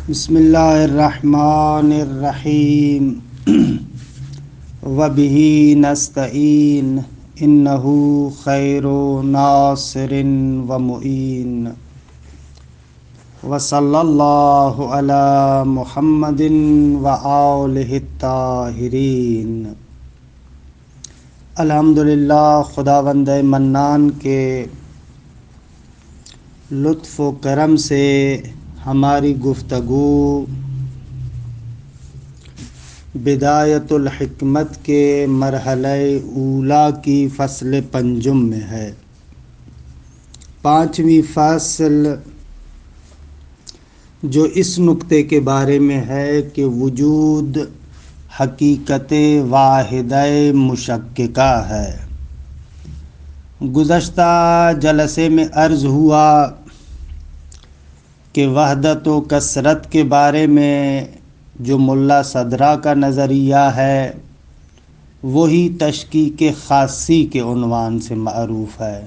بسم اللہ الرحمن الرحیم وبہ نستعین انہ خیر ناصر ومعین وصلی اللہ علی محمد وآلہ الطاہرین۔ الحمدللہ، خداوند منان کے لطف و کرم سے ہماری گفتگو بدایت الحکمت کے مرحلہ اولیٰ کی فصل پنجم میں ہے۔ 5ویں فصل جو اس نکتے کے بارے میں ہے کہ وجود حقیقت واحدہ مشککہ ہے۔ گزشتہ جلسے میں عرض ہوا کہ وحدت و کثرت کے بارے میں جو ملا صدرہ کا نظریہ ہے وہی تشکیک خاصی کے عنوان سے معروف ہے۔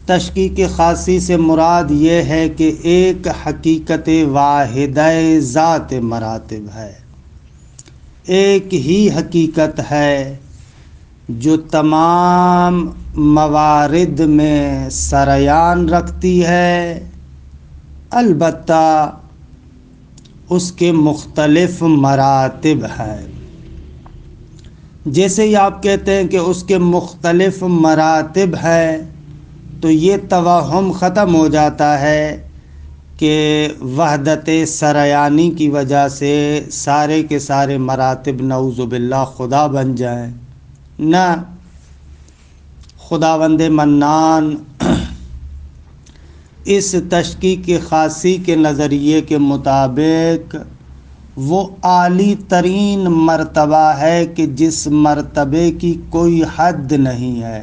تشکیک خاصی سے مراد یہ ہے کہ ایک حقیقت واحدہ ذات مراتب ہے، ایک ہی حقیقت ہے جو تمام موارد میں سریان رکھتی ہے، البتہ اس کے مختلف مراتب ہیں۔ جیسے ہی آپ کہتے ہیں کہ اس کے مختلف مراتب ہیں تو یہ توہم ختم ہو جاتا ہے کہ وحدت سریانی کی وجہ سے سارے کے سارے مراتب نعوذ باللہ خدا بن جائیں۔ نہ، خداوند منان اس تشکیک خاصی کے نظریے کے مطابق وہ اعلی ترین مرتبہ ہے کہ جس مرتبے کی کوئی حد نہیں ہے،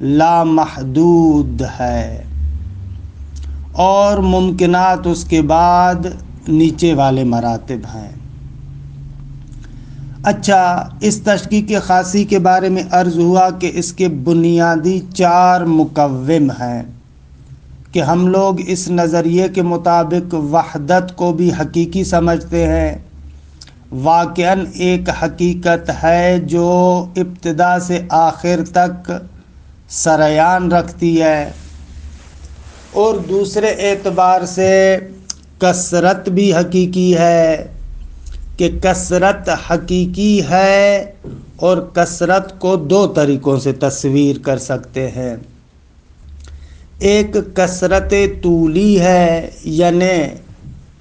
لامحدود ہے، اور ممکنات اس کے بعد نیچے والے مراتب ہیں۔ اچھا، اس تشکیک خاصی کے بارے میں عرض ہوا کہ اس کے بنیادی 4 مقوم ہیں کہ ہم لوگ اس نظریے کے مطابق وحدت کو بھی حقیقی سمجھتے ہیں۔ واقعاً ایک حقیقت ہے جو ابتدا سے آخر تک سریان رکھتی ہے، اور دوسرے اعتبار سے کثرت بھی حقیقی ہے کہ کثرت حقیقی ہے، اور کثرت کو 2 طریقوں سے تصویر کر سکتے ہیں۔ ایک کثرت طولی ہے، یعنی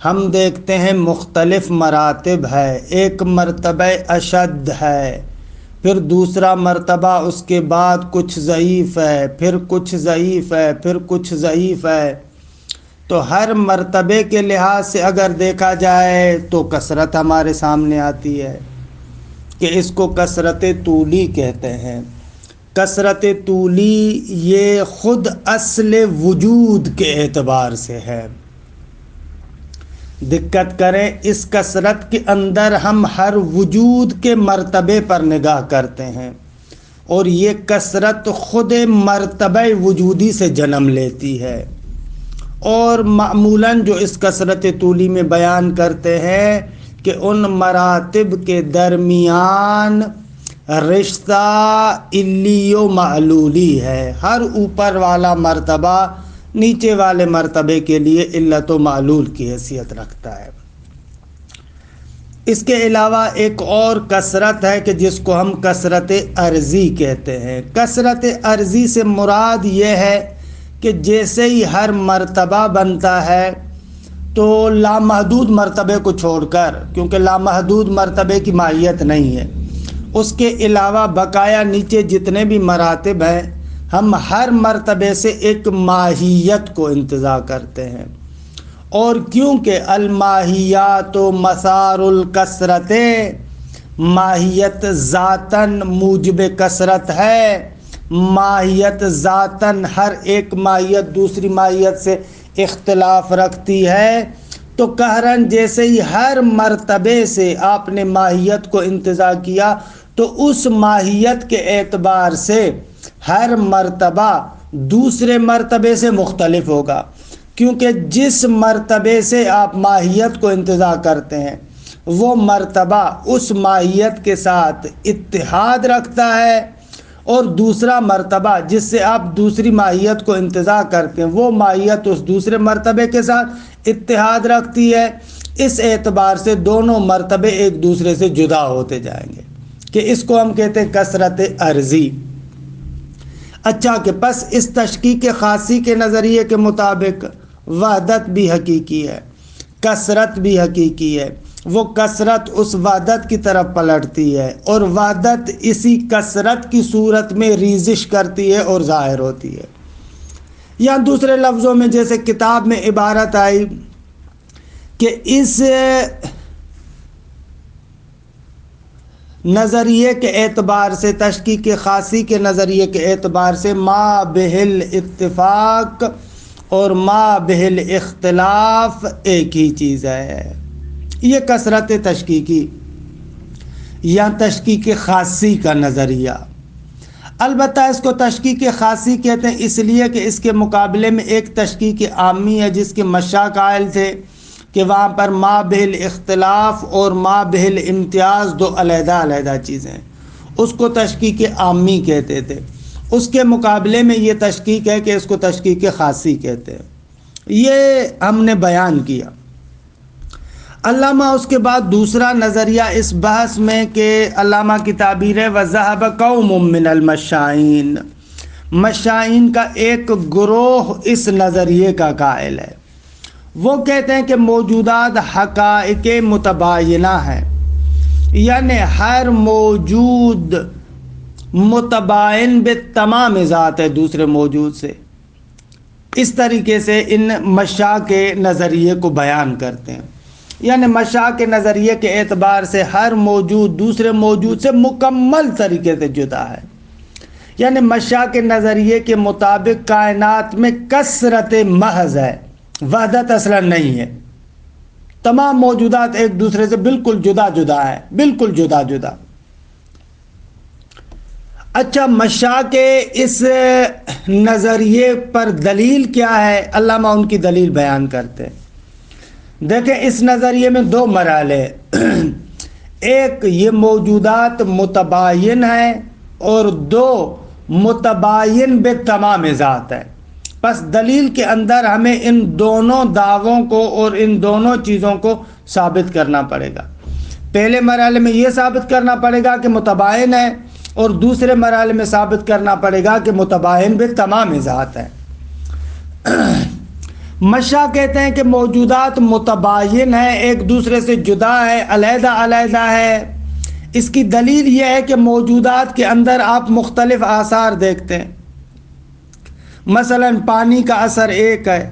ہم دیکھتے ہیں مختلف مراتب ہے، ایک مرتبہ اشد ہے، پھر دوسرا مرتبہ اس کے بعد کچھ ضعیف ہے، پھر کچھ ضعیف ہے، پھر کچھ ضعیف ہے۔ تو ہر مرتبے کے لحاظ سے اگر دیکھا جائے تو کثرت ہمارے سامنے آتی ہے کہ اس کو کثرت طولی کہتے ہیں۔ کثرت طولی یہ خود اصل وجود کے اعتبار سے ہے۔ دقت کریں، اس کثرت کے اندر ہم ہر وجود کے مرتبے پر نگاہ کرتے ہیں، اور یہ کثرت خود مرتبہ وجودی سے جنم لیتی ہے، اور معمولاً جو اس کثرت طولی میں بیان کرتے ہیں کہ ان مراتب کے درمیان رشتہ علی و معلولی ہے، ہر اوپر والا مرتبہ نیچے والے مرتبے کے لیے علت و معلول کی حیثیت رکھتا ہے۔ اس کے علاوہ ایک اور کثرت ہے کہ جس کو ہم کثرت عرضی کہتے ہیں۔ کثرت عرضی سے مراد یہ ہے کہ جیسے ہی ہر مرتبہ بنتا ہے تو لامحدود مرتبے کو چھوڑ کر، کیونکہ لامحدود مرتبے کی ماہیت نہیں ہے، اس کے علاوہ بقایا نیچے جتنے بھی مراتب ہیں ہم ہر مرتبے سے ایک ماہیت کو انتزاع کرتے ہیں، اور کیونکہ الماہیات و مسار الکثرت، ماہیت ذاتاً موجب کثرت ہے، ماہیت ذاتاً ہر ایک ماہیت دوسری ماہیت سے اختلاف رکھتی ہے، تو قہراً جیسے ہی ہر مرتبے سے آپ نے ماہیت کو انتزاع کیا تو اس ماہیت کے اعتبار سے ہر مرتبہ دوسرے مرتبے سے مختلف ہوگا۔ کیونکہ جس مرتبے سے آپ ماہیت کو انتزاع کرتے ہیں وہ مرتبہ اس ماہیت کے ساتھ اتحاد رکھتا ہے، اور دوسرا مرتبہ جس سے آپ دوسری ماہیت کو انتزاع کرتے ہیں وہ ماہیت اس دوسرے مرتبے کے ساتھ اتحاد رکھتی ہے۔ اس اعتبار سے دونوں مرتبے ایک دوسرے سے جدا ہوتے جائیں گے، کہ اس کو ہم کہتے ہیں کثرت عرضی۔ اچھا، کہ پس اس تشکیک خاصی کے نظریے کے مطابق وحدت بھی حقیقی ہے، کثرت بھی حقیقی ہے۔ وہ کثرت اس وحدت کی طرف پلٹتی ہے، اور وحدت اسی کثرت کی صورت میں ریزش کرتی ہے اور ظاہر ہوتی ہے۔ یا دوسرے لفظوں میں جیسے کتاب میں عبارت آئی کہ اس نظریے کے اعتبار سے، تشکیک خاصی کے نظریے کے اعتبار سے، ما بہل اتفاق اور ما بہل اختلاف ایک ہی چیز ہے۔ یہ کثرت تشکیکی یا تشکیک خاصی کا نظریہ۔ البتہ اس کو تشکیک خاصی کہتے ہیں اس لیے کہ اس کے مقابلے میں ایک تشکیک عامی ہے جس کے مشاء قائل تھے کہ وہاں پر ما بہل اختلاف اور ما بہل امتیاز دو علیحدہ علیحدہ چیزیں ہیں، اس کو تشکیک عامی کہتے تھے۔ اس کے مقابلے میں یہ تشکیک ہے کہ اس کو تشکیک خاصی کہتے ہیں۔ یہ ہم نے بیان کیا۔ علامہ اس کے بعد دوسرا نظریہ اس بحث میں کہ علامہ کی تعبیر ہے وَذَهَبَ قَوْمٌ مِّنَ الْمَشَّائِينَ، مشائین کا ایک گروہ اس نظریے کا قائل ہے۔ وہ کہتے ہیں کہ موجودات حقائق متباینہ ہیں، یعنی ہر موجود متباین بتمام ذات ہے دوسرے موجود سے۔ اس طریقے سے ان مشاء کے نظریے کو بیان کرتے ہیں، یعنی مشاء کے نظریے کے اعتبار سے ہر موجود دوسرے موجود سے مکمل طریقے سے جدا ہے۔ یعنی مشاء کے نظریے کے مطابق کائنات میں کثرت محض ہے، وحدت اصلا نہیں ہے۔ تمام موجودات ایک دوسرے سے بالکل جدا جدا ہے، بالکل جدا جدا۔ اچھا، مشاء کے اس نظریے پر دلیل کیا ہے؟ علامہ ان کی دلیل بیان کرتے ہیں۔ دیکھیں، اس نظریے میں دو مرحلے، ایک یہ موجودات متباین ہے اور دو متباین بے تمام ذات ہے۔ پس دلیل کے اندر ہمیں ان دونوں دعووں کو اور ان دونوں چیزوں کو ثابت کرنا پڑے گا۔ پہلے مرحلے میں یہ ثابت کرنا پڑے گا کہ متباین ہے، اور دوسرے مرحلے میں ثابت کرنا پڑے گا کہ متباین بے تمام ذات ہے۔ مشاء کہتے ہیں کہ موجودات متباین ہیں، ایک دوسرے سے جدا ہے، علیحدہ علیحدہ ہے۔ اس کی دلیل یہ ہے کہ موجودات کے اندر آپ مختلف آثار دیکھتے ہیں۔ مثلا پانی کا اثر ایک ہے،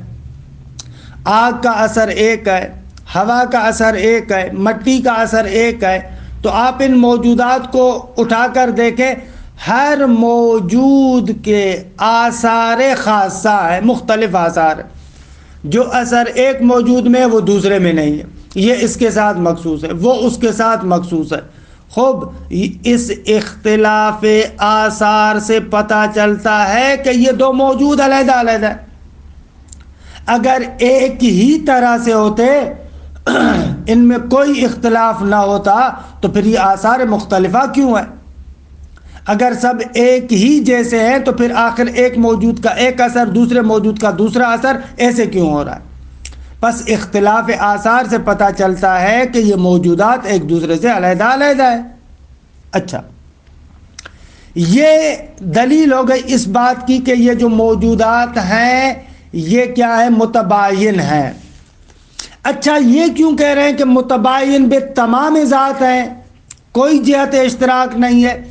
آگ کا اثر ایک ہے، ہوا کا اثر ایک ہے، مٹی کا اثر ایک ہے۔ تو آپ ان موجودات کو اٹھا کر دیکھیں، ہر موجود کے آثار خاصہ ہیں، مختلف آثار ہیں۔ جو اثر ایک موجود میں ہے وہ دوسرے میں نہیں ہے، یہ اس کے ساتھ مخصوص ہے، وہ اس کے ساتھ مخصوص ہے۔ خوب اس اختلاف آثار سے پتہ چلتا ہے کہ یہ دو موجود علیحدہ علیحدہ ہیں۔ اگر ایک ہی طرح سے ہوتے، ان میں کوئی اختلاف نہ ہوتا، تو پھر یہ آثار مختلفہ کیوں ہیں؟ اگر سب ایک ہی جیسے ہیں تو پھر آخر ایک موجود کا ایک اثر، دوسرے موجود کا دوسرا اثر، ایسے کیوں ہو رہا ہے؟ بس اختلاف آثار سے پتہ چلتا ہے کہ یہ موجودات ایک دوسرے سے علیحدہ علیحدہ ہے۔ اچھا، یہ دلیل ہو گئی اس بات کی کہ یہ جو موجودات ہیں یہ کیا ہے؟ متباین ہیں۔ اچھا، یہ کیوں کہہ رہے ہیں کہ متباین بے تمام ذات ہیں، کوئی جہت اشتراک نہیں ہے؟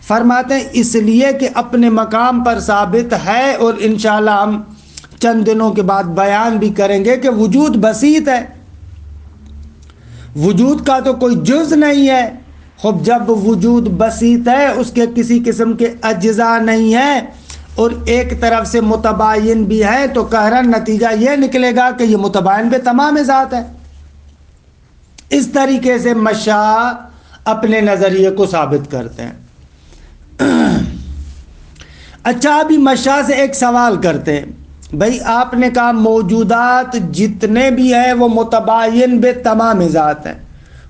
فرماتے ہیں اس لیے کہ اپنے مقام پر ثابت ہے، اور انشاءاللہ ہم چند دنوں کے بعد بیان بھی کریں گے کہ وجود بسیط ہے، وجود کا تو کوئی جز نہیں ہے۔ خب جب وجود بسیط ہے، اس کے کسی قسم کے اجزاء نہیں ہیں، اور ایک طرف سے متباین بھی ہے، تو قہراً نتیجہ یہ نکلے گا کہ یہ متباین بے تمام ذات ہے۔ اس طریقے سے مشاء اپنے نظریے کو ثابت کرتے ہیں۔ اچھا، ابھی مشاء سے ایک سوال کرتے ہیں۔ بھائی آپ نے کہا موجودات جتنے بھی ہیں وہ متباین بے تمام ذات ہیں.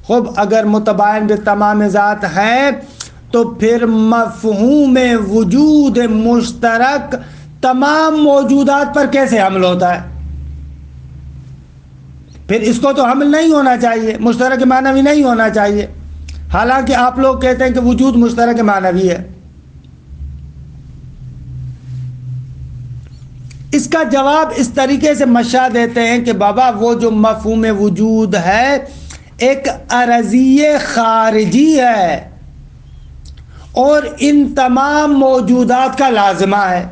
خوب اگر متباین بے تمام ذات ہیں تو پھر مفہوم وجود مشترک تمام موجودات پر کیسے حمل ہوتا ہے؟ پھر اس کو تو حمل نہیں ہونا چاہیے، مشترک معنوی نہیں ہونا چاہیے، حالانکہ آپ لوگ کہتے ہیں کہ وجود مشترک معنوی ہے. اس کا جواب اس طریقے سے مشا دیتے ہیں کہ بابا وہ جو مفہوم وجود ہے ایک عرضی خارجی ہے اور ان تمام موجودات کا لازمہ ہے.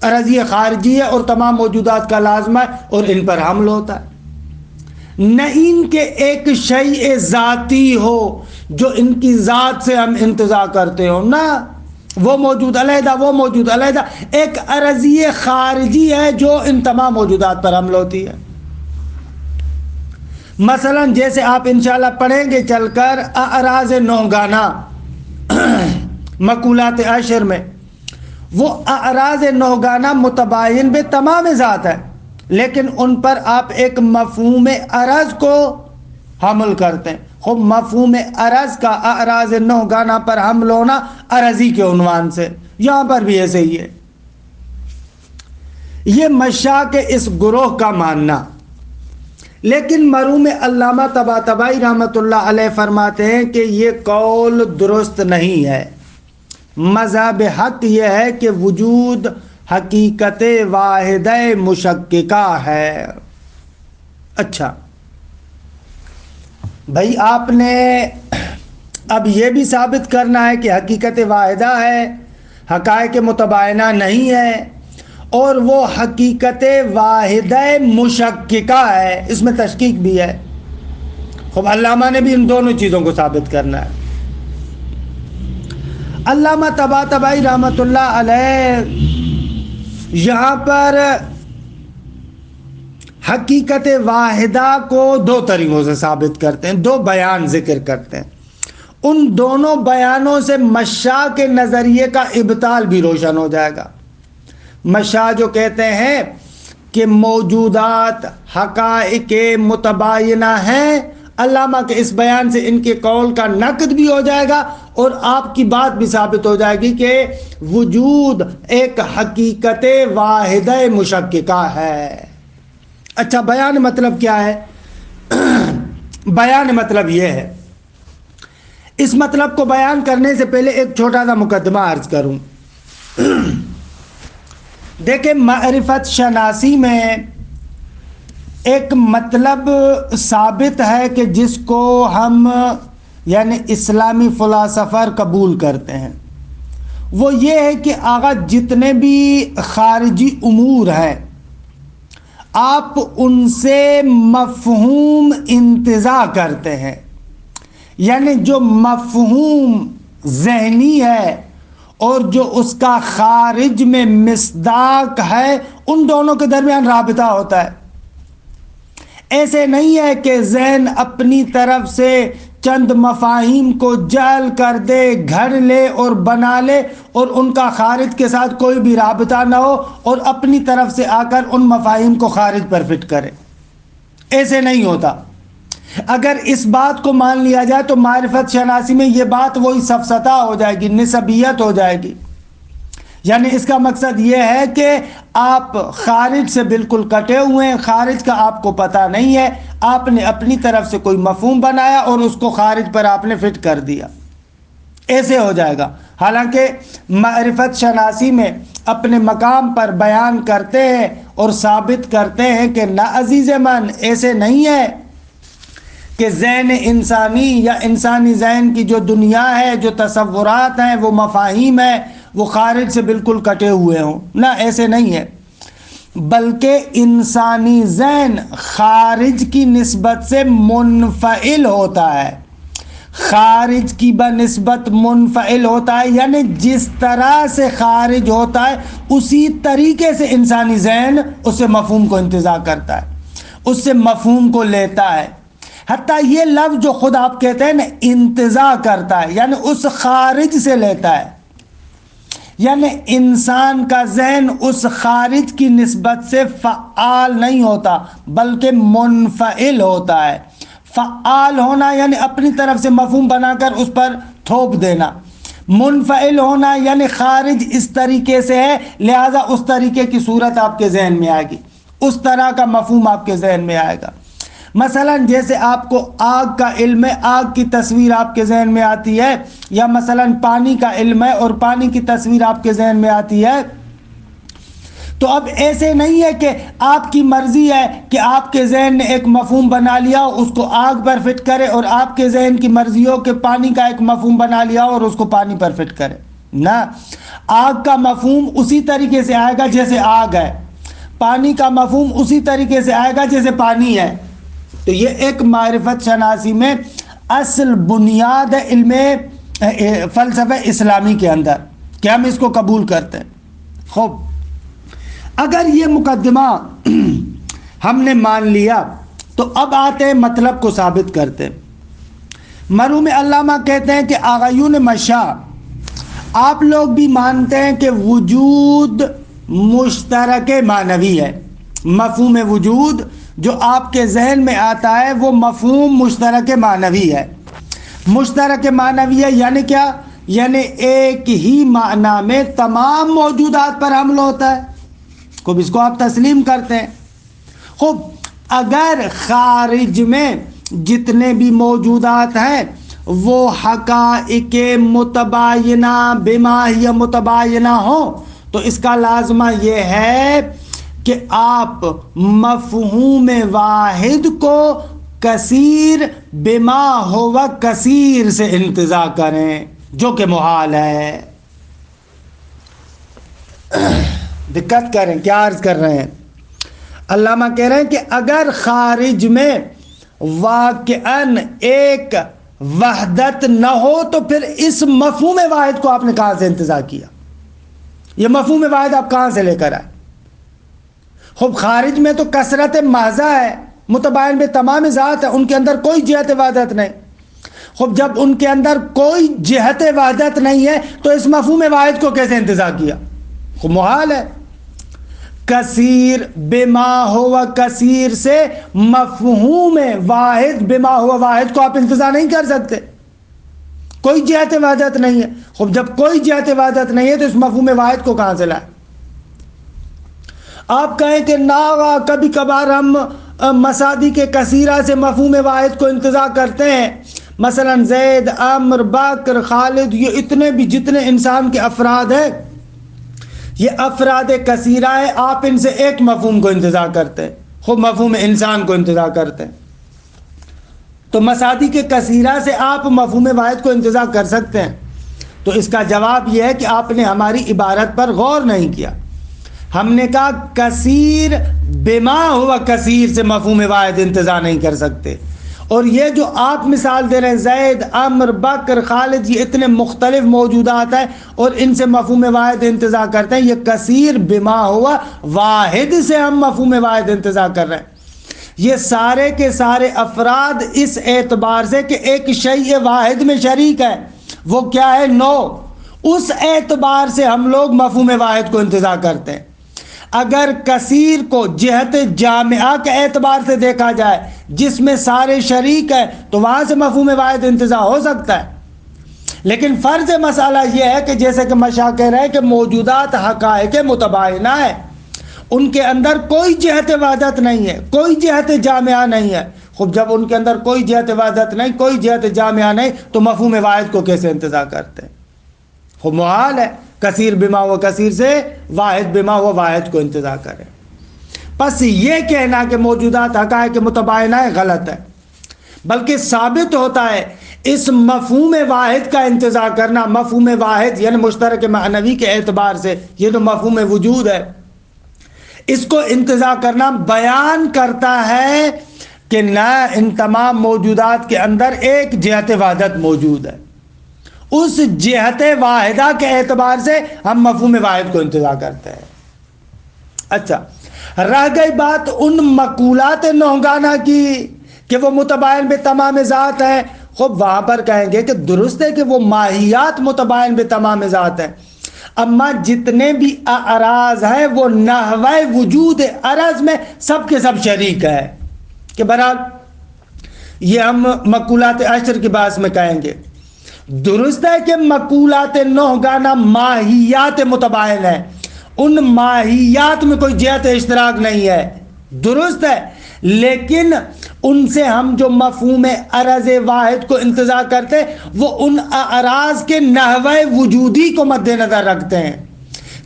عرضی خارجی ہے اور تمام موجودات کا لازمہ ہے اور ان پر حمل ہوتا ہے. نہ ان کے ایک شیء ذاتی ہو جو ان کی ذات سے ہم انتزاع کرتے ہو، نہ وہ موجود علیحدہ وہ موجود علیحدہ، ایک عرضی خارجی ہے جو ان تمام موجودات پر حمل ہوتی ہے. مثلا جیسے آپ انشاءاللہ پڑھیں گے چل کر اعراض نوگانہ مقولات عشر میں، وہ اعراض نوگانہ متباین بے تمام ذات ہے لیکن ان پر آپ ایک مفہوم عرض کو حمل کرتے ہیں. خب مفہوم عرض کا اعراض نوگانہ پر حمل ہونا عرضی کے عنوان سے، یہاں پر بھی ایسے ہی ہے. یہ مشاء کے اس گروہ کا ماننا. لیکن مرحوم علامہ طباطبائی رحمۃ اللہ علیہ فرماتے ہیں کہ یہ قول درست نہیں ہے. مذہب حق یہ ہے کہ وجود حقیقت واحدہ مشککہ ہے. اچھا بھائی آپ نے اب یہ بھی ثابت کرنا ہے کہ حقیقت واحدہ ہے، حقائق متباینہ نہیں ہے، اور وہ حقیقت واحدہ مشککہ ہے، اس میں تشکیک بھی ہے. خب علامہ نے بھی ان دونوں چیزوں کو ثابت کرنا ہے. علامہ طباطبائی رحمۃ اللہ علیہ یہاں پر حقیقت واحدہ کو دو طریقوں سے ثابت کرتے ہیں، دو بیان ذکر کرتے ہیں. ان دونوں بیانوں سے مشاء کے نظریے کا ابطال بھی روشن ہو جائے گا. مشاء جو کہتے ہیں کہ موجودات حقائق متباینہ ہیں، علامہ کے اس بیان سے ان کے قول کا نقد بھی ہو جائے گا اور آپ کی بات بھی ثابت ہو جائے گی کہ وجود ایک حقیقت واحدہ مشککہ ہے. اچھا بیان مطلب کیا ہے؟ بیان مطلب یہ ہے، اس مطلب کو بیان کرنے سے پہلے ایک چھوٹا سا مقدمہ عرض کروں. دیکھیں معرفت شناسی میں ایک مطلب ثابت ہے کہ جس کو ہم یعنی اسلامی فلاسفر قبول کرتے ہیں، وہ یہ ہے کہ آغا جتنے بھی خارجی امور ہیں آپ ان سے مفہوم انتزاع کرتے ہیں، یعنی جو مفہوم ذہنی ہے اور جو اس کا خارج میں مصداق ہے ان دونوں کے درمیان رابطہ ہوتا ہے. ایسے نہیں ہے کہ ذہن اپنی طرف سے چند مفاہیم کو جعل کر دے، گھڑ لے اور بنا لے اور ان کا خارج کے ساتھ کوئی بھی رابطہ نہ ہو اور اپنی طرف سے آ کر ان مفاہیم کو خارج پر فٹ کرے. ایسے نہیں ہوتا. اگر اس بات کو مان لیا جائے تو معرفت شناسی میں یہ بات وہی سفسطہ ہو جائے گی، نسبیت ہو جائے گی. یعنی اس کا مقصد یہ ہے کہ آپ خارج سے بالکل کٹے ہوئے ہیں، خارج کا آپ کو پتہ نہیں ہے، آپ نے اپنی طرف سے کوئی مفہوم بنایا اور اس کو خارج پر آپ نے فٹ کر دیا. ایسے ہو جائے گا. حالانکہ معرفت شناسی میں اپنے مقام پر بیان کرتے ہیں اور ثابت کرتے ہیں کہ نہ عزیز من، ایسے نہیں ہے کہ ذہن انسانی یا انسانی ذہن کی جو دنیا ہے، جو تصورات ہیں، وہ مفاہیم ہیں، وہ خارج سے بالکل کٹے ہوئے ہوں. نہ ایسے نہیں ہے، بلکہ انسانی ذہن خارج کی نسبت سے منفعل ہوتا ہے، خارج کی بنسبت منفعل ہوتا ہے. یعنی جس طرح سے خارج ہوتا ہے اسی طریقے سے انسانی ذہن اس سے مفہوم کو انتزاع کرتا ہے، اس سے مفہوم کو لیتا ہے. حتیٰ یہ لفظ جو خود آپ کہتے ہیں نا انتزاع کرتا ہے، یعنی اس خارج سے لیتا ہے. یعنی انسان کا ذہن اس خارج کی نسبت سے فعال نہیں ہوتا بلکہ منفعل ہوتا ہے۔ فعال ہونا یعنی اپنی طرف سے مفہوم بنا کر اس پر تھوپ دینا، منفعل ہونا یعنی خارج اس طریقے سے ہے لہذا اس طریقے کی صورت آپ کے ذہن میں آئے گی، اس طرح کا مفہوم آپ کے ذہن میں آئے گا۔ مثلا جیسے آپ کو آگ کا علم ہے، آگ کی تصویر آپ کے ذہن میں آتی ہے، یا مثلا پانی کا علم ہے اور پانی کی تصویر آپ کے ذہن میں آتی ہے، تو اب ایسے نہیں ہے کہ آپ کی مرضی ہے کہ آپ کے ذہن نے ایک مفہوم بنا لیا اس کو آگ پر فٹ کرے، اور آپ کے ذہن کی مرضی ہو کہ پانی کا ایک مفہوم بنا لیا اور اس کو پانی پر فٹ کرے۔ نہ، آگ کا مفہوم اسی طریقے سے آئے گا جیسے آگ ہے، پانی کا مفہوم اسی طریقے سے آئے گا جیسے پانی ہے۔ تو یہ ایک معرفت شناسی میں اصل بنیاد ہے علم فلسفہ اسلامی کے اندر کہ ہم اس کو قبول کرتے ہیں۔ خوب، اگر یہ مقدمہ ہم نے مان لیا تو اب آتے ہیں مطلب کو ثابت کرتے ہیں۔ مرحوم علامہ کہتے ہیں کہ آغایون مشاء، آپ لوگ بھی مانتے ہیں کہ وجود مشترک معنوی ہے۔ مفہوم وجود جو آپ کے ذہن میں آتا ہے وہ مفہوم مشترک معنوی ہے۔ مشترک معنوی ہے یعنی کیا؟ یعنی ایک ہی معنی میں تمام موجودات پر حمل ہوتا ہے۔ خوب، اس کو آپ تسلیم کرتے ہیں۔ خوب، اگر خارج میں جتنے بھی موجودات ہیں وہ حقائق متباینہ بما ہی متباینہ ہوں تو اس کا لازمہ یہ ہے کہ آپ مفہوم واحد کو کثیر بما ہوا کثیر سے انتزاع کریں، جو کہ محال ہے۔ دقت کریں، کیا عرض کر رہے ہیں؟ علامہ کہہ رہے ہیں کہ اگر خارج میں واقعاً ایک وحدت نہ ہو تو پھر اس مفہوم واحد کو آپ نے کہاں سے انتزاع کیا؟ یہ مفہوم واحد آپ کہاں سے لے کر آئے؟ خوب، خارج میں تو کثرت محضہ ہے، متباین بے تمام ذات ہے، ان کے اندر کوئی جہت وحدت نہیں۔ خوب، جب ان کے اندر کوئی جہت وحدت نہیں ہے تو اس مفہوم واحد کو کیسے انتزاع کیا؟ خوب، محال ہے۔ کثیر بما ہوا کثیر سے مفہوم واحد بما ہوا واحد کو آپ انتزاع نہیں کر سکتے، کوئی جہت وحدت نہیں ہے۔ خوب، جب کوئی جہت وحدت نہیں ہے تو اس مفہوم واحد کو کہاں سے لائیں؟ آپ کہیں کہ نا کبھی کبھار ہم مسادی کے کثیرہ سے مفہوم واحد کو انتزاع کرتے ہیں، مثلا زید، عمر، بکر، خالد، یہ اتنے بھی جتنے انسان کے افراد ہیں یہ افراد کثیرہ ہیں، آپ ان سے ایک مفہوم کو انتزاع کرتے ہیں، خود مفہوم انسان کو انتزاع کرتے ہیں۔ تو مسادی کے کثیرہ سے آپ مفہوم واحد کو انتزاع کر سکتے ہیں؟ تو اس کا جواب یہ ہے کہ آپ نے ہماری عبارت پر غور نہیں کیا۔ ہم نے کہا کثیر بما ہوا کثیر سے مفہوم واحد انتزاع نہیں کر سکتے، اور یہ جو آپ مثال دے رہے ہیں زید، عمر، بکر، خالد، یہ اتنے مختلف موجودات ہیں اور ان سے مفہوم واحد انتزاع کرتے ہیں، یہ کثیر بما ہوا واحد سے ہم مفہوم واحد انتزاع کر رہے ہیں۔ یہ سارے کے سارے افراد اس اعتبار سے کہ ایک شیء واحد میں شریک ہے، وہ کیا ہے؟ نو، اس اعتبار سے ہم لوگ مفہوم واحد کو انتزاع کرتے ہیں۔ اگر کثیر کو جہت جامعہ کے اعتبار سے دیکھا جائے جس میں سارے شریک ہیں تو وہاں سے مفہوم واحد انتزاع ہو سکتا ہے، لیکن فرض مسئلہ یہ ہے کہ جیسے کہ مشاہ کہہ رہے ہیں کہ موجودات حقائق متباینہ ہے، ان کے اندر کوئی جہت وحدت نہیں ہے، کوئی جہت جامعہ نہیں ہے۔ خوب، جب ان کے اندر کوئی جہت وحدت نہیں، کوئی جہت جامعہ نہیں تو مفہوم واحد کو کیسے انتزاع کرتے ہیں؟ خوب، محال ہے کثیر بما و کثیر سے واحد بما و واحد کو انتزاع کریں۔ پس یہ کہنا کہ موجودات حقائق متباینہ ہے غلط ہے، بلکہ ثابت ہوتا ہے اس مفہوم واحد کا انتزاع کرنا، مفہوم واحد یعنی مشترک معنوی کے اعتبار سے یہ جو مفہوم وجود ہے اس کو انتزاع کرنا بیان کرتا ہے کہ نہ ان تمام موجودات کے اندر ایک جہت وحدت موجود ہے، اس جہت واحدہ کے اعتبار سے ہم مفہوم واحد کو انتزاع کرتے ہیں۔ اچھا، رہ گئی بات ان مقولات نہگانہ کی کہ وہ متباین بے تمام ذات ہیں، خوب وہاں پر کہیں گے کہ درست ہے کہ وہ ماہیات متباین بے تمام ذات ہیں، اما جتنے بھی اعراض ہیں وہ نحوِ وجود عرض میں سب کے سب شریک ہے. کہ بہرحال یہ ہم مقولات عشر کے باعث میں کہیں گے. درست ہے کہ مقولات 9 گانا ماہیات متباین ہیں، ان ماہیات میں کوئی جہت اشتراک نہیں ہے، درست ہے، لیکن ان سے ہم جو مفہوم عرض واحد کو انتزاع کرتے ہیں وہ ان اعراض کے نحوِ وجودی کو مد نظر رکھتے ہیں،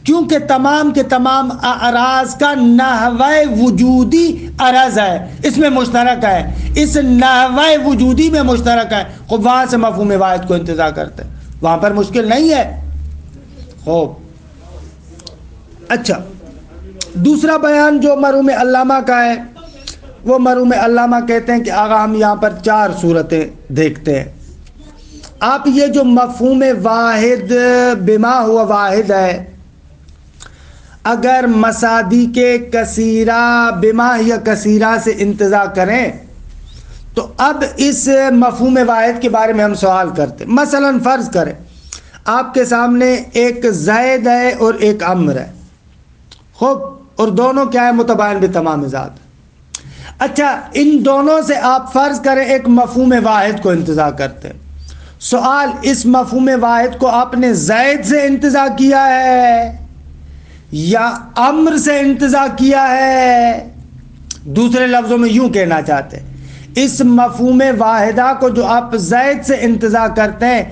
کیونکہ تمام کے تمام اعراض کا نحوِ وجودی عرض ہے، اس میں مشترک ہے، اس نحوِ وجودی میں مشترک ہے. خوب وہاں سے مفہوم واحد کو انتزاع کرتے ہیں، وہاں پر مشکل نہیں ہے. خوب اچھا، دوسرا بیان جو مرحوم علامہ کا ہے، وہ مرحوم علامہ کہتے ہیں کہ آغا ہم یہاں پر 4 صورتیں دیکھتے ہیں. آپ یہ جو مفہوم واحد بما ہوا واحد ہے، اگر مصادیق کثیرہ بما یا کثیرہ سے انتزاع کریں تو اب اس مفہوم واحد کے بارے میں ہم سوال کرتے ہیں. مثلا فرض کریں آپ کے سامنے ایک زید ہے اور ایک عمر ہے، خوب، اور دونوں کیا ہے؟ متباین بتمام ذات. اچھا، ان دونوں سے آپ فرض کریں ایک مفہوم واحد کو انتزاع کرتے ہیں. سوال، اس مفہوم واحد کو آپ نے زید سے انتزاع کیا ہے یا عمر سے انتزاع کیا ہے؟ دوسرے لفظوں میں یوں کہنا چاہتے ہیں، اس مفہوم واحدہ کو جو آپ زید سے انتزاع کرتے ہیں،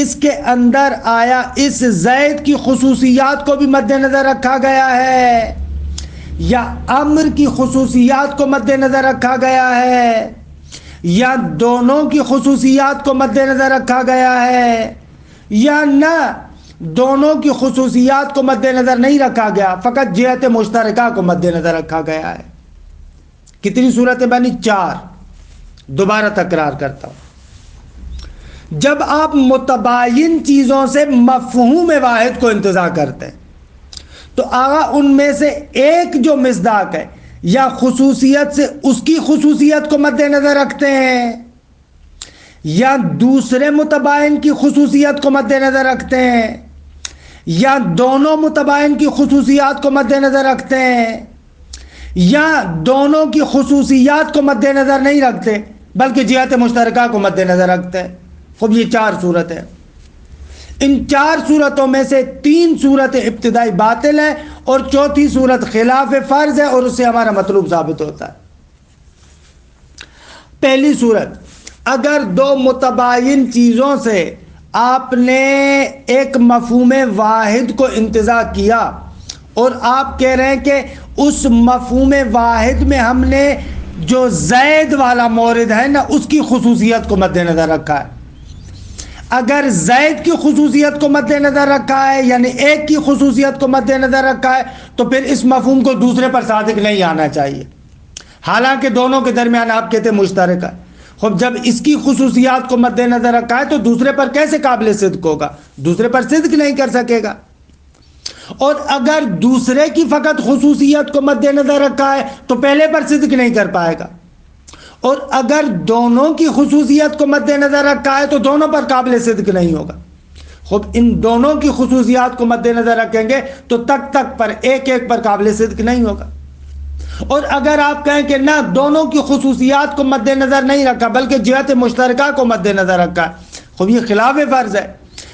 اس کے اندر آیا اس زید کی خصوصیات کو بھی مد نظر رکھا گیا ہے یا عمر کی خصوصیات کو مد نظر رکھا گیا ہے یا دونوں کی خصوصیات کو مد نظر رکھا گیا ہے یا نہ دونوں کی خصوصیات کو مد نظر نہیں رکھا گیا، فقط جہت مشترکہ کو مد نظر رکھا گیا ہے؟ کتنی صورتیں بنی؟ 4. دوبارہ تکرار کرتا ہوں، جب آپ متباین چیزوں سے مفہوم واحد کو انتزاع کرتے ہیں تو آغا ان میں سے ایک جو مصداق ہے یا خصوصیت سے اس کی خصوصیت کو مد نظر رکھتے ہیں یا دوسرے متباین کی خصوصیت کو مد نظر رکھتے ہیں یا دونوں متباین کی خصوصیات کو مد نظر رکھتے ہیں یا دونوں کی خصوصیات کو مد نظر نہیں رکھتے بلکہ جہت مشترکہ کو مد نظر رکھتے ہیں. خوب، یہ 4 صورتیں. ان 4 صورتوں میں سے 3 صورتیں ابتدائی باطل ہیں اور 4تھی صورت خلاف فرض ہے اور اس سے ہمارا مطلوب ثابت ہوتا ہے. پہلی صورت، اگر 2 متباین چیزوں سے آپ نے ایک مفہوم واحد کو انتزاع کیا اور آپ کہہ رہے ہیں کہ اس مفہوم واحد میں ہم نے جو زید والا مورد ہے نا اس کی خصوصیت کو مد نظر رکھا ہے. اگر زید کی خصوصیت کو مد نظر رکھا ہے یعنی ایک کی خصوصیت کو مد نظر رکھا ہے تو پھر اس مفہوم کو دوسرے پر صادق نہیں آنا چاہیے، حالانکہ دونوں کے درمیان آپ کہتے مشترک ہے. خب جب اس کی خصوصیات کو مد نظر رکھا ہے تو دوسرے پر کیسے قابل صدق ہوگا؟ دوسرے پر صدق نہیں کر سکے گا. اور اگر دوسرے کی فقط خصوصیت کو مد نظر رکھا ہے تو پہلے پر صدق نہیں کر پائے گا، اور اگر دونوں کی خصوصیت کو مد نظر رکھا ہے تو دونوں پر قابل صدق نہیں ہوگا. خب ان دونوں کی خصوصیات کو مد نظر رکھیں گے تو تک پر ایک پر قابل صدق نہیں ہوگا. اور اگر آپ کہیں کہ نہ دونوں کی خصوصیات کو مد نظر نہیں رکھا بلکہ جہت مشترکہ کو مد نظر رکھا، خب یہ خلاف فرض ہے.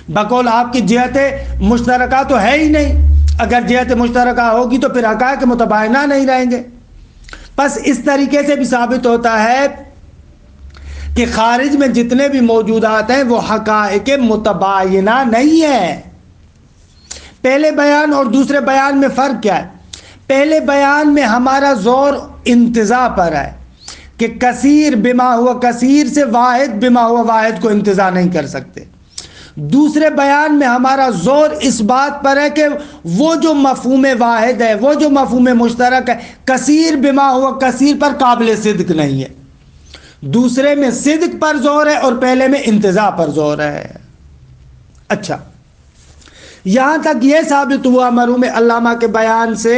بقول آپ کی جہت مشترکہ تو ہے ہی نہیں، اگر جہت مشترکہ ہوگی تو پھر حقائق متباینہ نہیں رہیں گے. بس اس طریقے سے بھی ثابت ہوتا ہے کہ خارج میں جتنے بھی موجودات ہیں وہ حقائق متباینہ نہیں ہیں. پہلے بیان اور دوسرے بیان میں فرق کیا ہے؟ پہلے بیان میں ہمارا زور انتزاع پر ہے کہ کثیر بما ہوا کثیر سے واحد بما ہوا واحد کو انتزاع نہیں کر سکتے. دوسرے بیان میں ہمارا زور اس بات پر ہے کہ وہ جو مفہوم واحد ہے، وہ جو مفہوم مشترک ہے، کثیر بما ہوا کثیر پر قابل صدق نہیں ہے. دوسرے میں صدق پر زور ہے اور پہلے میں انتزاع پر زور ہے. اچھا، یہاں تک یہ ثابت ہوا مرحوم علامہ کے بیان سے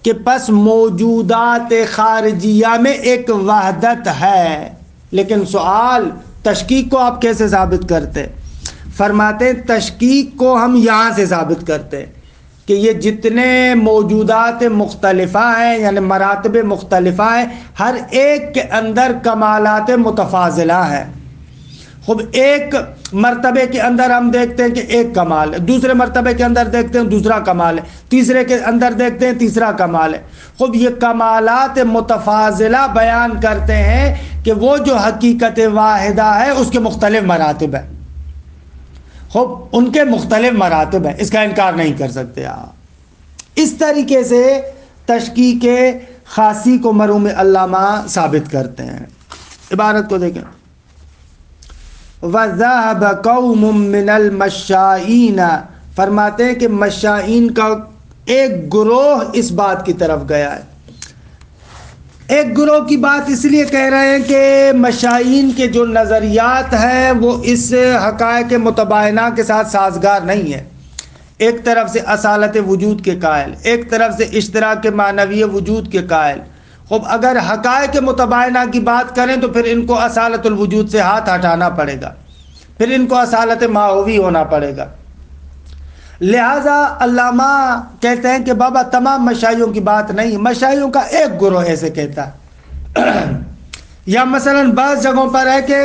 کہ پس موجودات خارجیہ میں ایک وحدت ہے. لیکن سوال، تشکیک کو آپ کیسے ثابت کرتے؟ فرماتے ہیں تشکیک کو ہم یہاں سے ثابت کرتے ہیں کہ یہ جتنے موجودات مختلفہ ہیں یعنی مراتب مختلفہ ہیں، ہر ایک کے اندر کمالات متفاضلہ ہیں۔ خب ایک مرتبے کے اندر ہم دیکھتے ہیں کہ ایک کمال ہے، دوسرے مرتبے کے اندر دیکھتے ہیں دوسرا کمال ہے، تیسرے کے اندر دیکھتے ہیں تیسرا کمال ہے۔ خب یہ کمالات متفاضلہ بیان کرتے ہیں کہ وہ جو حقیقت واحدہ ہے اس کے مختلف مراتب ہیں۔ خب ان کے مختلف مراتب ہیں، اس کا انکار نہیں کر سکتے آپ۔ اس طریقے سے تشکیک خاصی کو مرحوم علامہ ثابت کرتے ہیں۔ عبارت کو دیکھیں، وَذَهَبَ قَوْمٌ مِّنَ الْمَشَّائِينَ، فرماتے ہیں کہ مشائین کا ایک گروہ اس بات کی طرف گیا ہے۔ ایک گروہ کی بات اس لیے کہہ رہے ہیں کہ مشائین کے جو نظریات ہیں وہ اس حقائق متباینہ کے ساتھ سازگار نہیں ہے۔ ایک طرف سے اصالت وجود کے قائل، ایک طرف سے اشتراک معنوی وجود کے قائل۔ خب اگر حقائق متباینہ کی بات کریں تو پھر ان کو اصالت الوجود سے ہاتھ ہٹانا پڑے گا، پھر ان کو اصالت ماہوی ہونا پڑے گا۔ لہذا علامہ کہتے ہیں کہ بابا تمام مشائیوں کی بات نہیں، مشائیوں کا ایک گروہ ایسے کہتا ہے۔ یا مثلا بعض جگہوں پر ہے کہ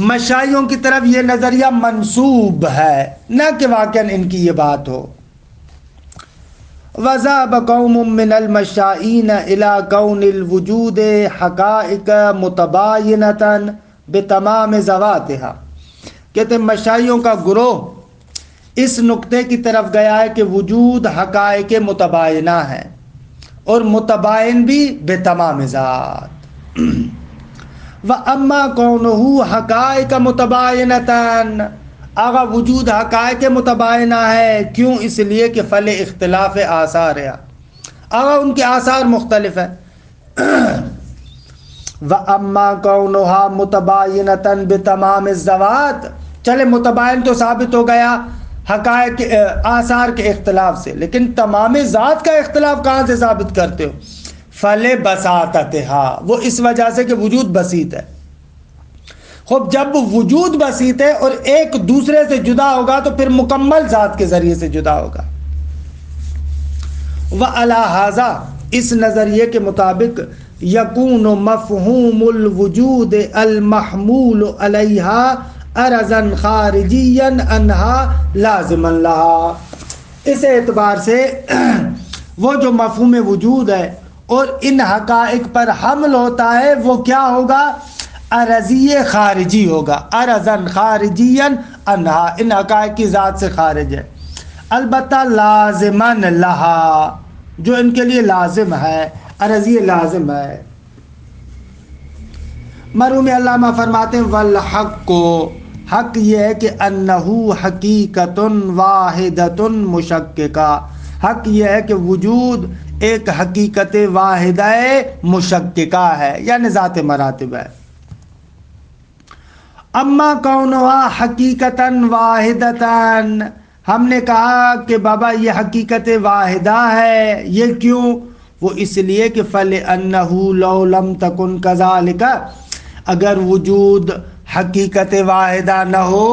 مشائیوں کی طرف یہ نظریہ منسوب ہے، نہ کہ واقعاً ان کی یہ بات ہو۔ وَذَهَبَ قَوْمٌ مِّنَ الْمَشَّائِينَ إِلَىٰ كَوْنِ الْوُجُودِ حَقَائِقَ مُتَبَايِنَةً بِتَمَامِ ذَوَاتِهَا، کہتے ہیں مشائیوں کا گروہ اس نقطے کی طرف گیا ہے کہ وجود حقائق متباینہ ہے اور متباین بھی بتمام ذات۔ وَأَمَّا كَوْنُهُ حَقَائِقَ مُتَبَايِنَةً، آگا وجود حقائق متباینہ ہے، کیوں؟ اس لیے کہ فل اختلاف آثار ہے، آگا ان کے آثار مختلف ہیں۔ وَأَمَّا كَوْنُهَا مُتَبَايِنَةً بِتَمَامِ الذَّوَاتِ، چلے متباین تو ثابت ہو گیا حقائق آثار کے اختلاف سے، لیکن تمام ذات کا اختلاف کہاں سے ثابت کرتے ہو؟ فل بساطتها، وہ اس وجہ سے کہ وجود بسیط ہے۔ خب جب وجود بسیط ہے اور ایک دوسرے سے جدا ہوگا تو پھر مکمل ذات کے ذریعے سے جدا ہوگا۔ وعلی ھذا، اس نظریے کے مطابق یکون مفہوم الوجود المحمول علیہا عرضا خارجیا عنہا لازما لہا، اس اعتبار سے وہ جو مفہوم وجود ہے اور ان حقائق پر حمل ہوتا ہے وہ کیا ہوگا؟ عرضی خارجی ہوگا، عرضا خارجیا عنہا، ان حقائق کی ذات سے خارج ہے، البتہ لازما لہا، جو ان کے لیے لازم ہے، عرضی لازم ہے۔ مرحوم علامہ فرماتے ہیں والحق کو، حق یہ ہے کہ انہو حقیقت واحدۃ مشککہ، حق یہ ہے کہ وجود ایک حقیقت واحدہ مشککہ ہے، یعنی ذات مراتب ہے۔ اما کونہا حقیقتاً واحدتاً، ہم نے کہا کہ بابا یہ حقیقت واحدہ ہے، یہ کیوں؟ وہ اس لیے کہ فَلِأَنَّهُ لَوْ لَمْ تَكُنْ كَذَلِكَ، اگر وجود حقیقت واحدہ نہ ہو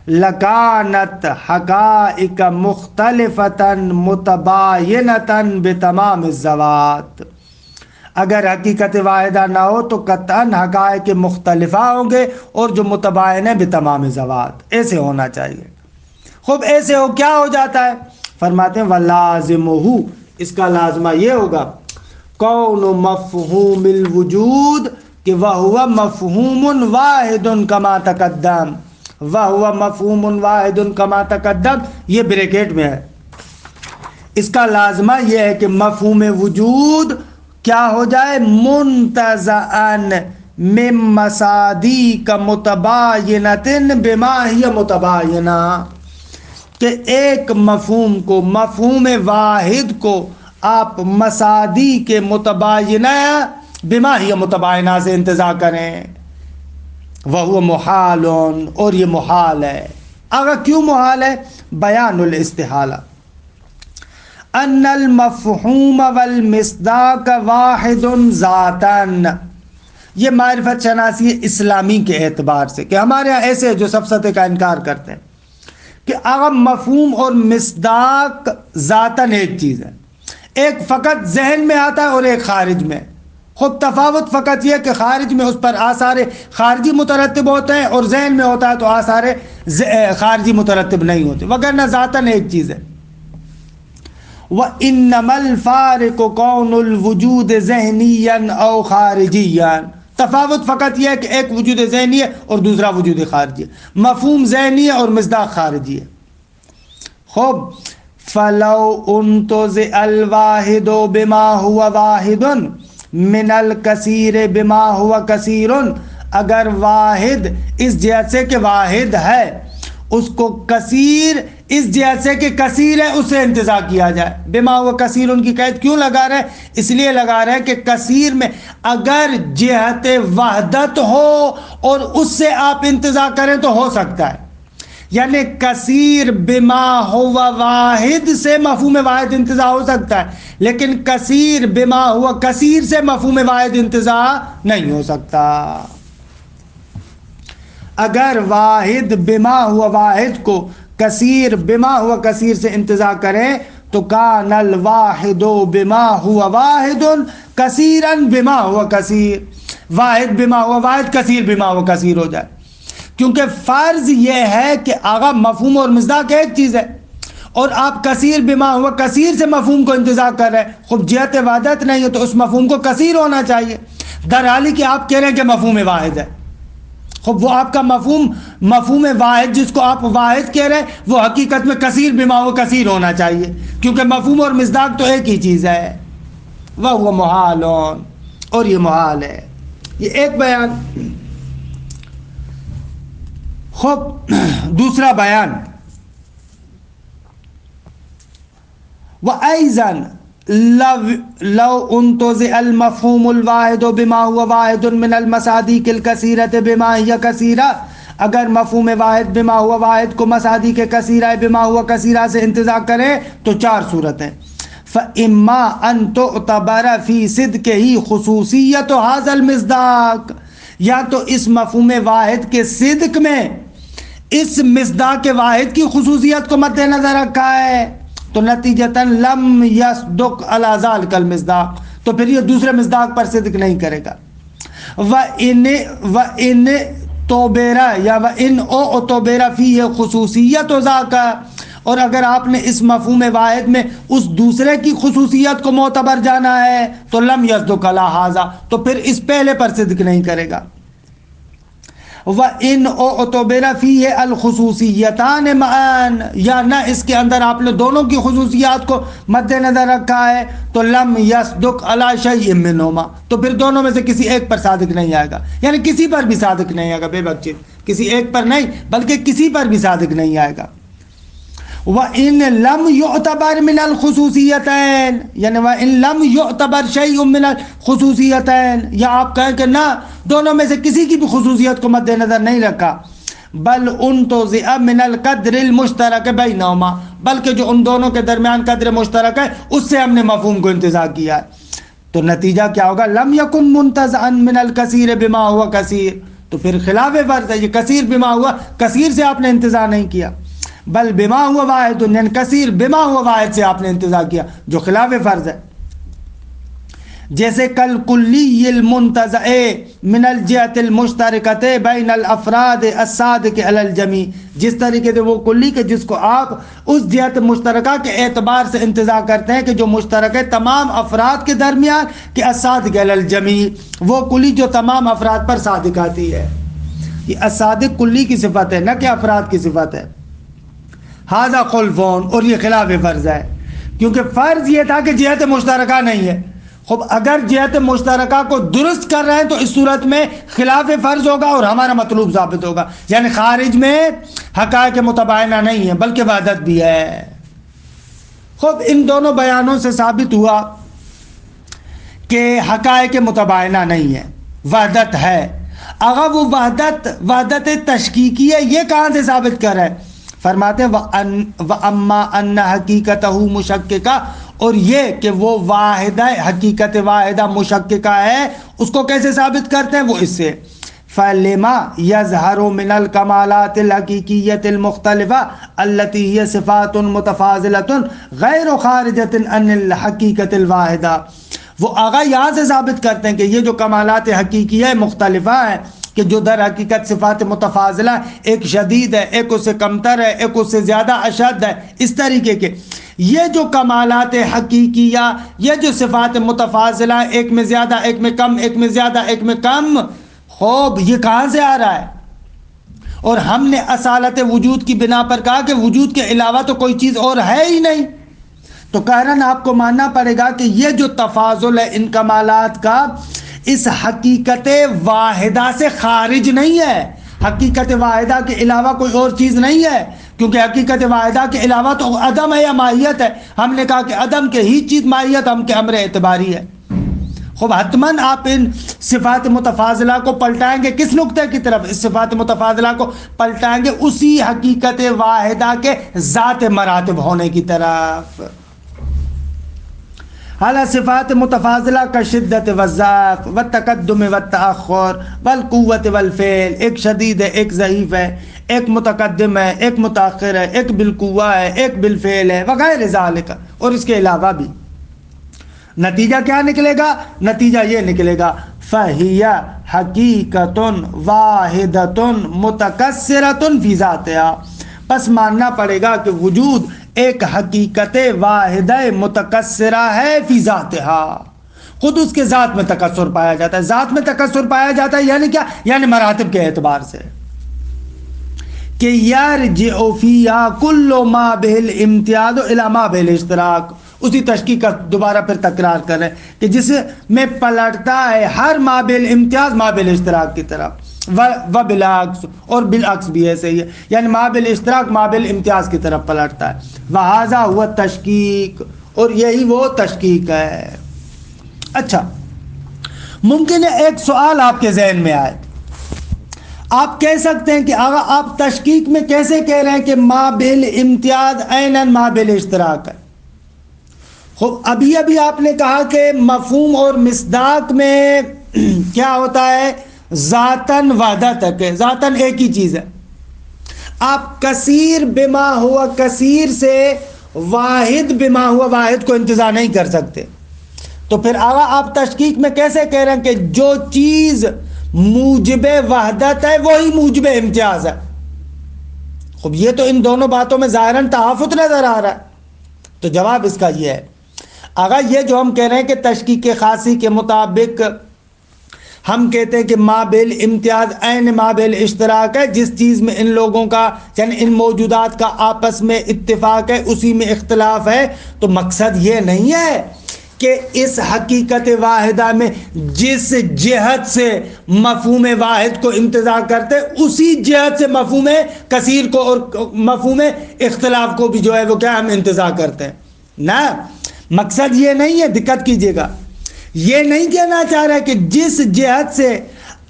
لَكَانَتْ حَقَائِقَ مُخْتَلِفَةً مُتَبَايِنَةً بِتَمَامِ الذَّوَاتِ، اگر حقیقت واحدہ نہ ہو تو قطعاً حقائق مختلفہ ہوں گے اور جو متباین ہے بتمام ذوات، ایسے ہونا چاہیے۔ خوب ایسے ہو کیا ہو جاتا ہے؟ فرماتے ہیں وَلَازِمُهُ، اس کا لازمہ یہ ہوگا کون مفہوم الوجود، کہ وَهُوَ مفہوم واحد کما تقدم، وَهُوَ مفہوم واحد کما تقدم، یہ بریکٹ میں ہے۔ اس کا لازمہ یہ ہے کہ مفہوم وجود کیا ہو جائے؟ منتزعاً من مصادیق متباینۃ بما ہی متباینہ، کہ ایک مفہوم کو، مفہوم واحد کو آپ مصادیق متباینہ بما ہی متباینہ سے انتزاع کریں، وہو محال، اور یہ محال ہے۔ اگر کیوں محال ہے؟ بیان الاستحالہ، ان المفہوم والمصداق واحد ذاتاً، یہ معرفت شناسی اسلامی کے اعتبار سے، کہ ہمارے ہاں ایسے جو سفسطے کا انکار کرتے ہیں کہ اگر مفہوم اور مصداق ذاتاً ایک چیز ہے، ایک فقط ذہن میں آتا ہے اور ایک خارج میں. خود تفاوت فقط یہ کہ خارج میں اس پر آثار خارجی مترتب ہوتے ہیں اور ذہن میں ہوتا ہے تو آثار خارجی مترتب نہیں ہوتے، وگرنہ ذاتاً ایک چیز ہے. وَإِنَّمَا الْفَارِقُ كَوْنُ الْوُجُودِ ذَهْنِيًّا أَوْ خَارِجِيًّا. تفاوت فقط یہ ہے کہ ایک وجود ذہنی ہے اور دوسرا وجود خارجی ہے. مفہوم ذہنی ہے اور مصداق خارجی ہے. خوب فَلَوْ أُنْتُزِعَ الْوَاحِدُ بِمَا هُوَ وَاحِدٌ مِنَ الْكَثِيرِ بِمَا هُوَ كَثِيرٌ. اگر واحد اس جہت سے کہ واحد ہے، اس کو کثیر اس جہت سے کہ کثیر ہے اس سے انتزاع کیا جائے. بما ہوا کثیر ان کی قید کیوں لگا رہے؟ اس لیے لگا رہے کہ کثیر میں اگر جہت وحدت ہو اور اس سے آپ انتزاع کریں تو ہو سکتا ہے. یعنی کثیر بما ہوا واحد سے مفہوم واحد انتزاع ہو سکتا ہے، لیکن کثیر بما ہوا کثیر سے مفہوم واحد انتزاع نہیں ہو سکتا. اگر واحد بما ہوا واحد کو کثیر بما ہوا کثیر سے انتزاع کریں تو کان الواحد بما ہوا واحد کثیرا بما ہوا کثیر. واحد بما ہوا واحد، کثیر بما ہوا کثیر ہو جائے. کیونکہ فرض یہ ہے کہ آغا مفہوم اور مصداق ایک چیز ہے اور آپ کثیر بما ہوا کثیر سے مفہوم کو انتزاع کر رہے ہیں. خود جہت وحدت نہیں ہے تو اس مفہوم کو کثیر ہونا چاہیے، در حالی کہ آپ کہہ رہے ہیں کہ مفہوم واحد ہے. خب وہ آپ کا مفہوم واحد جس کو آپ واحد کہہ رہے ہیں وہ حقیقت میں کثیر بما ہوا کثیر ہونا چاہیے، کیونکہ مفہوم اور مصداق تو ایک ہی چیز ہے. وہ محال اور یہ محال ہے. یہ ایک بیان. خب دوسرا بیان وَأَيْضًا لَوْ أُنْتُزِعَ الْمَفْهُومُ الْوَاحِدُ بِمَا هُوَ وَاحِدٌ مِنَ الْمَصَادِقِ الْكَثِيرَةِ بِمَا هِيَ كَثِيرَةٌ. اگر مفہوم واحد بما ہوا واحد کو مصادیق کثیرہ بما ہوا کثیرہ سے انتزاع کرے تو چار صورتیں. فَإِمَّا أَن تُعْتَبَرَ فِي صِدْقِهِ خُصُوصِيَّةُ هَذَا الْمِصْدَاقِ. یا تو اس مفہوم واحد کے صدق میں اس مصداق واحد کی خصوصیت کو مد نظر رکھا ہے تو نتیجتاً لم یصدق علی ذلک المصداق، تو پھر یہ دوسرے مصداق پر صدق نہیں کرے گا. وَإِن توبیرا یا وَإِن اُعْتُبِرَ فِيهِ خصوصیت ذاک. اور اگر آپ نے اس مفہوم واحد میں اس دوسرے کی خصوصیت کو معتبر جانا ہے تو لم یصدق علی ھذا، تو پھر اس پہلے پر صدق نہیں کرے گا. وَإِنْ اُعْتُبِرَ فِيهِ الْخُصُوصِيَّتَانِ مَعًا. یا نہ اس کے اندر آپ نے دونوں کی خصوصیات کو مد نظر رکھا ہے تو لم یصدق علی شیء منہما، تو پھر دونوں میں سے کسی ایک پر صادق نہیں آئے گا. یعنی کسی پر بھی صادق نہیں آئے گا. بے بچے کسی ایک پر نہیں بلکہ کسی پر بھی صادق نہیں آئے گا. وَإِن لَمْ يُعْتَبَرْ مِنَ الْخُصُوصِيَّتَيْن، یعنی وَإِن لَمْ يُعْتَبَرْ شَيْءٌ مِنَ الْخُصُوصِيَّتَيْن، یا آپ کہیں کہ نہ دونوں میں سے کسی کی بھی خصوصیت کو مد نظر نہیں رکھا. بل انتزع من القدر المشترک بینہما، بلکہ جو ان دونوں کے درمیان قدر مشترک ہے اس سے ہم نے مفہوم کو انتزاع کیا ہے. تو نتیجہ کیا ہوگا؟ لم یکن منتزعا من الکثیر بما ہوا کثیر. تو پھر خلاف فرض ہے، یہ کثیر بما ہوا کثیر سے آپ نے انتزاع نہیں کیا، بل بما ہوا واحد، یعنی کثیر بما ہوا واحد سے آپ نے انتزاع کیا جو خلاف فرض ہے. جیسے کل کلی المنتزع من الجہت المشترکۃ بین الافراد الصادق علی الجمیع، جس طریقے سے وہ کلی کے جس کو آپ اس جہت مشترکہ کے اعتبار سے انتزاع کرتے ہیں کہ جو مشترک ہے تمام افراد کے درمیان کہ الصادق علی الجمیع، وہ کلی جو تمام افراد پر صادق آتی ہے. یہ الصادق کلی کی صفت ہے نہ کہ افراد کی صفت ہے. ھذا خلفون، اور یہ خلاف فرض ہے کیونکہ فرض یہ تھا کہ جہت مشترکہ نہیں ہے. خب اگر جہت مشترکہ کو درست کر رہے ہیں تو اس صورت میں خلاف فرض ہوگا اور ہمارا مطلوب ثابت ہوگا. یعنی خارج میں حقائق متباینہ نہیں ہے بلکہ وحدت بھی ہے. خب ان دونوں بیانوں سے ثابت ہوا کہ حقائق متباینہ نہیں ہے، وحدت ہے. اگر وہ وحدت تشکیکی ہے، یہ کہاں سے ثابت کر رہے ہیں؟ فرماتے ہیں وَأَمَّا أَنَّ حَقِيقَتَهُ مُشَكِّكَةٌ، اور یہ کہ وہ واحدہ حقیقت واحدہ مشککہ ہے، اس کو کیسے ثابت کرتے ہیں؟ وہ اس سے فلما يظهر من الكمالات الحقيقية المختلفة التي هي صفات متفاضلة غير خارجة عن الحقيقة الواحدة. وہ آگاہ یہاں سے ثابت کرتے ہیں کہ یہ جو کمالات حقیقیہ مختلفہ ہیں کہ جو در حقیقت صفات متفاضلہ، ایک شدید ہے، ایک اس سے کمتر ہے، ایک اس سے زیادہ اشد ہے، اس طریقے کے یہ جو کمالات حقیقیہ، یہ جو صفات متفاضلہ، ایک میں زیادہ، ایک میں کم، ایک میں زیادہ، ایک میں کم، خوب یہ کہاں سے آ رہا ہے؟ اور ہم نے اصالت وجود کی بنا پر کہا کہ وجود کے علاوہ تو کوئی چیز اور ہے ہی نہیں. تو قہراً آپ کو ماننا پڑے گا کہ یہ جو تفاضل ہے ان کمالات کا اس حقیقت واحدہ سے خارج نہیں ہے. حقیقت واحدہ کے علاوہ کوئی اور چیز نہیں ہے، کیونکہ حقیقت واحدہ کے علاوہ تو عدم ہے یا ماہیت ہے. ہم نے کہا کہ عدم کے ہی چیز ماہیت، ہم کے امر اعتباری ہے. خوب حتماً آپ ان صفات متفاضلہ کو پلٹائیں گے کس نقطے کی طرف؟ اس صفات متفاضلہ کو پلٹائیں گے اسی حقیقت واحدہ کے ذات مراتب ہونے کی طرف. حالا صفات متفاضلہ کا شدت والضعف والتقدم والتأخر والقوت والفعل، ایک شدید ہے، ایک ضعیف ہے، ایک متقدم ہے، ایک متأخر ہے، ایک بالقوہ ہے، ایک بالفعل ہے، وغیرہ ذالک. اور اس کے علاوہ بھی نتیجہ کیا نکلے گا؟ نتیجہ یہ نکلے گا فَهِيَ حَقِيقَةٌ وَاحِدَةٌ مُتَكَسِّرَةٌ فِي ذَاتِهَا. پس ماننا پڑے گا کہ وجود ایک حقیقت واحدہ متکثرہ ہے فی ذاتها، خود اس کے ذات میں تکثر پایا جاتا ہے. ذات میں تکثر پایا جاتا ہے یعنی کیا؟ یعنی مراتب کے اعتبار سے کہ یرجع فیہا کل ما بہ الامتیاز الی ما بہ الاشتراک. اسی تشکیق کا دوبارہ پھر تکرار کریں کہ جس میں پلٹتا ہے ہر ما بہ الامتیاز ما بہ الاشتراک کی طرف، و بالعکس، اور بالعکس بھی ایسے ہی ہے، یعنی ما بہ الاشتراک ما بہ الامتیاز کی طرف پلٹتا ہے. وہذا ہوا تشکیق، اور یہی وہ تشکیق ہے. اچھا، ممکن ہے ایک سوال آپ کے ذہن میں آئے. آپ کہہ سکتے ہیں کہ آغا آپ تشکیق میں کیسے کہہ رہے ہیں کہ ما بہ الامتیاز عیناً ما بہ الاشتراک ہے؟ ابھی آپ نے کہا کہ مفہوم اور مصداق میں کیا ہوتا ہے؟ ذاتاً وحدت ہے، ذاتاً ایک ہی چیز ہے. آپ کثیر بما ہوا کثیر سے واحد بما ہوا واحد کو انتزاع نہیں کر سکتے. تو پھر آگا آپ تشکیق میں کیسے کہہ رہے ہیں کہ جو چیز موجب وحدت ہے وہی موجب امتیاز ہے؟ خب یہ تو ان دونوں باتوں میں ظاہراً تحافظ نظر آ رہا ہے. تو جواب اس کا یہ ہے آگا، یہ جو ہم کہہ رہے ہیں کہ تشکیق خاصی کے مطابق ہم کہتے ہیں کہ ما بہ الامتیاز عین ما بہ الاشتراک ہے، جس چیز میں ان لوگوں کا یعنی ان موجودات کا آپس میں اتفاق ہے اسی میں اختلاف ہے. تو مقصد یہ نہیں ہے کہ اس حقیقت واحدہ میں جس جہت سے مفہوم واحد کو انتزاع کرتے اسی جہت سے مفہوم کثیر کو اور مفہوم اختلاف کو بھی جو ہے وہ کیا ہم انتزاع کرتے ہیں. نہ، مقصد یہ نہیں ہے، دقت کیجئے گا. یہ نہیں کہنا چاہ رہا کہ جس جہت سے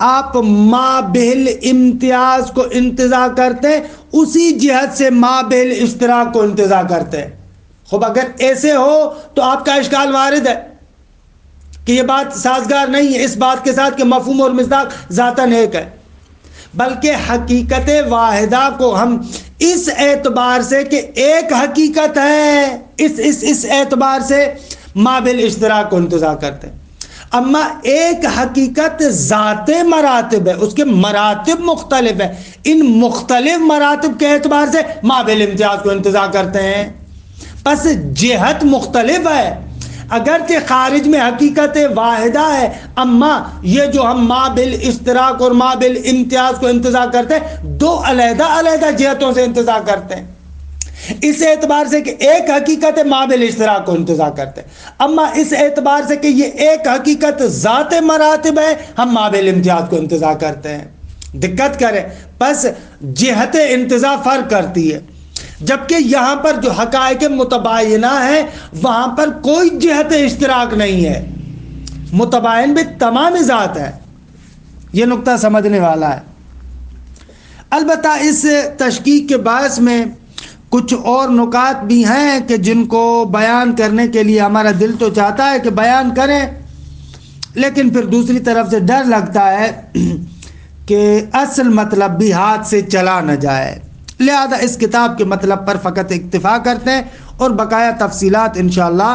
آپ ما بہ الامتیاز کو انتزاع کرتے ہیں اسی جہت سے ما بہ الاشتراک کو انتزاع کرتے ہیں. خب اگر ایسے ہو تو آپ کا اشکال وارد ہے کہ یہ بات سازگار نہیں ہے اس بات کے ساتھ کہ مفہوم اور مصداق ذاتاً ایک ہے، بلکہ حقیقت واحدہ کو ہم اس اعتبار سے کہ ایک حقیقت ہے اس اعتبار سے ما بہ الاشتراک کو انتزاع کرتے ہیں. اما ایک حقیقت ذات مراتب ہے، اس کے مراتب مختلف ہیں، ان مختلف مراتب کے اعتبار سے ما بہ الامتیاز کو انتزاع کرتے ہیں. پس جہت مختلف ہے، اگرچہ خارج میں حقیقت واحدہ ہے، اما یہ جو ہم ما بہ الاشتراک اور ما بہ الامتیاز کو انتزاع کرتے ہیں دو علیحدہ علیحدہ جہتوں سے انتزاع کرتے ہیں. اس اعتبار سے کہ ایک حقیقت ما بہ الاشتراک کو انتزاع کرتے ہیں، اما اس اعتبار سے کہ یہ ایک حقیقت ذات مراتب ہے ہم ما بہ الامتیاز کو انتزاع کرتے ہیں. دقت کریں، پس جہت انتزاع فرق کرتی ہے، جبکہ یہاں پر جو حقائق متباینہ ہیں وہاں پر کوئی جہت اشتراک نہیں ہے، متباین بھی تمام ذات ہے. یہ نقطہ سمجھنے والا ہے. البتہ اس تشکیق کے باعث میں کچھ اور نکات بھی ہیں کہ جن کو بیان کرنے کے لیے ہمارا دل تو چاہتا ہے کہ بیان کریں، لیکن پھر دوسری طرف سے ڈر لگتا ہے کہ اصل مطلب بھی ہاتھ سے چلا نہ جائے، لہذا اس کتاب کے مطلب پر فقط اکتفا کرتے ہیں، اور بقایا تفصیلات انشاءاللہ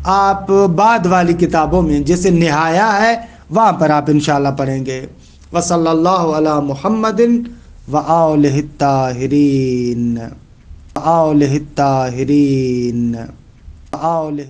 آپ بعد والی کتابوں میں جیسے نہایہ ہے وہاں پر آپ انشاءاللہ پڑھیں گے۔ وصلی اللہ علی محمد وآلہ الطاہرین وآلہ الطاہرین وآلہ